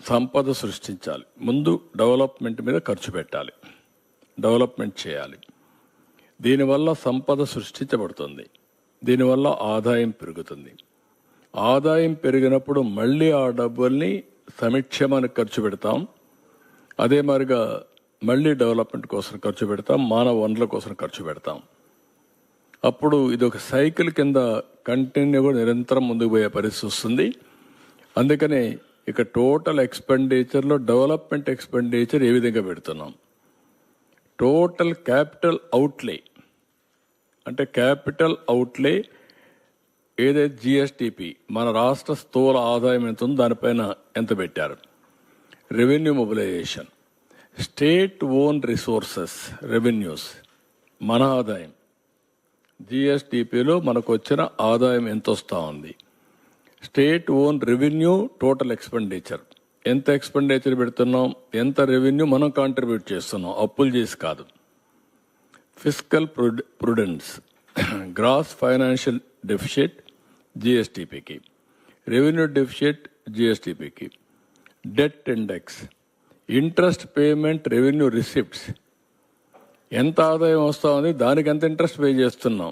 సంపద సృష్టించాలి. ముందు డెవలప్మెంట్ మీద ఖర్చు పెట్టాలి, డెవలప్మెంట్ చేయాలి. దీనివల్ల సంపద సృష్టించబడుతుంది, దీనివల్ల ఆదాయం పెరుగుతుంది. ఆదాయం పెరిగినప్పుడు మళ్ళీ ఆ డబ్బుల్ని సంక్షేమానికి ఖర్చు పెడతాం, అదే మరిగా మళ్ళీ డెవలప్మెంట్ కోసం ఖర్చు పెడతాం, మానవ వనరుల కోసం ఖర్చు పెడతాం. అప్పుడు ఇది ఒక సైకిల్ కింద కంటిన్యూగా నిరంతరం ముందుకు పోయే పరిస్థితి వస్తుంది. అందుకనే ఇక టోటల్ ఎక్స్పెండిచర్లో డెవలప్మెంట్ ఎక్స్పెండిచర్ ఏ విధంగా పెడుతున్నాం, టోటల్ క్యాపిటల్ అవుట్లే అంటే క్యాపిటల్ అవుట్లే ఏదైతే జిఎస్టిపి మన రాష్ట్ర స్థూల ఆదాయం ఎంత ఉందో దానిపైన ఎంత పెట్టారు, revenue mobilisation, state own resources revenues, మన ఆదాయం జిఎస్టిపిలో మనకు వచ్చిన ఆదాయం ఎంత వస్తూ ఉంది, state own revenue, total expenditure ఎంత ఎక్స్పెండిచర్ పెడుతున్నాం, ఎంత రెవెన్యూ మనం కాంట్రిబ్యూట్ చేస్తున్నాం, అప్పులు చేసి కాదు. Fiscal prudence, gross financial deficit జిఎస్టిపికి, రెవెన్యూ డెఫిషిట్ జిఎస్టిపికి, debt index, interest payment revenue receipts, ఎంత ఆదాయం వస్తూ ఉంది దానికి ఎంత ఇంట్రెస్ట్ పే చేస్తున్నాం,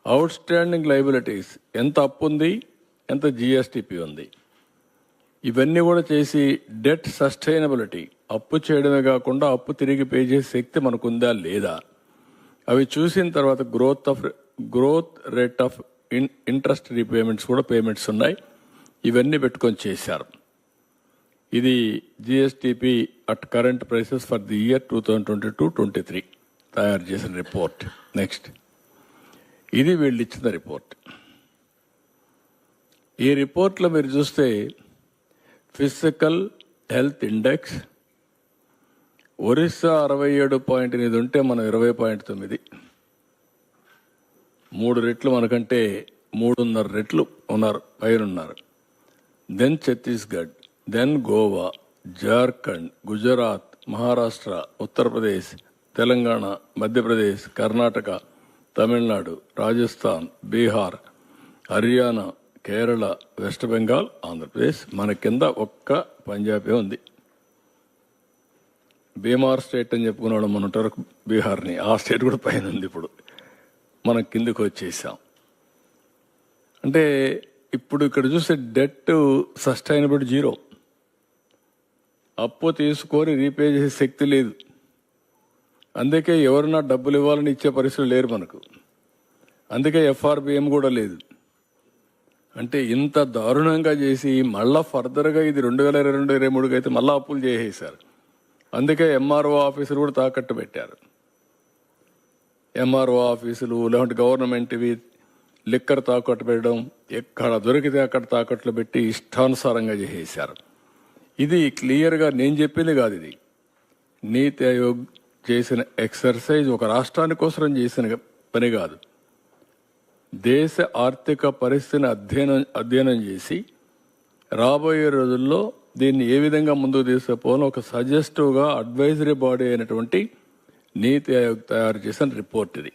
అవుట్ స్టాండింగ్ లయబిలిటీస్ ఎంత అప్పు ఉంది, ఎంత జిఎస్టిపి ఉంది, ఇవన్నీ కూడా చేసి డెట్ సస్టైనబిలిటీ, అప్పు చేయడమే కాకుండా అప్పు తిరిగి పే చేసే శక్తి మనకుందా లేదా, అవి చూసిన తర్వాత growth rate of interest repayments కూడా పేమెంట్స్ ఉన్నాయి. ఇవన్నీ పెట్టుకొని చేశారు. ఇది GSTP at current prices for the year 2022-23 తయారు చేసిన రిపోర్ట్. నెక్స్ట్, ఇది వీళ్ళు ఇచ్చిన రిపోర్ట్. ఈ రిపోర్ట్లో మీరు చూస్తే ఫిజికల్ హెల్త్ ఇండెక్స్ ఒరిస్సా 67.8 ఉంటే మనం 20.9, 3 రెట్లు మనకంటే 3.5 రెట్లు ఉన్నారు, పైనున్నారు. Then Chhattisgarh, then Goa, Jharkhand, Gujarat, Maharashtra, Uttar Pradesh, Telangana, Madhya Pradesh, Karnataka, Tamil Nadu, Rajasthan, Bihar, Haryana, Kerala, west Bengal, Andhra Pradesh. మన కింద ఒక్క పంజాబే ఉంది. బీమార్ స్టేట్ అని చెప్పుకున్నాడు మన ఉంటారు బీహార్ని, ఆ స్టేట్ కూడా పైన ఉంది. ఇప్పుడు మనం కిందకు వచ్చేసాం. అంటే ఇప్పుడు ఇక్కడ చూస్తే డెట్ సస్టైనబిలిటీ 0, అప్పు తీసుకొని రీపే చేసే శక్తి లేదు. అందుకే ఎవరన్నా డబ్బులు ఇవ్వాలని ఇచ్చే పరిస్థితులు లేరు మనకు. అందుకే ఎఫ్ఆర్బిఎం కూడా లేదు. అంటే ఇంత దారుణంగా చేసి మళ్ళా ఫర్దర్గా ఇది 2022-23 అయితే మళ్ళీ అప్పులు చేసేసారు. అందుకే ఎంఆర్ఓ ఆఫీసులు కూడా తాకట్టు పెట్టారు. ఎంఆర్ఓ ఆఫీసులు లేదంటే గవర్నమెంట్వి లిక్కర్ తాకట్టు పెట్టడం, ఎక్కడ దొరికితే అక్కడ తాకట్లు పెట్టి ఇష్టానుసారంగా చేసేసారు. ఇది క్లియర్గా నేను చెప్పింది కాదు, ఇది నీతి ఆయోగ్ చేసిన ఎక్సర్సైజ్, ఒక రాష్ట్రాని కోసం చేసిన పని కాదు. దేశ ఆర్థిక పరిస్థితిని అధ్యయనం చేసి రాబోయే రోజుల్లో దీన్ని ఏ విధంగా ముందుకు తీసుకుపోవాలో ఒక సజెస్టివ్గా అడ్వైజరీ బాడీ అయినటువంటి నీతి ఆయోగ్ తయారు చేసిన రిపోర్ట్ ఇది.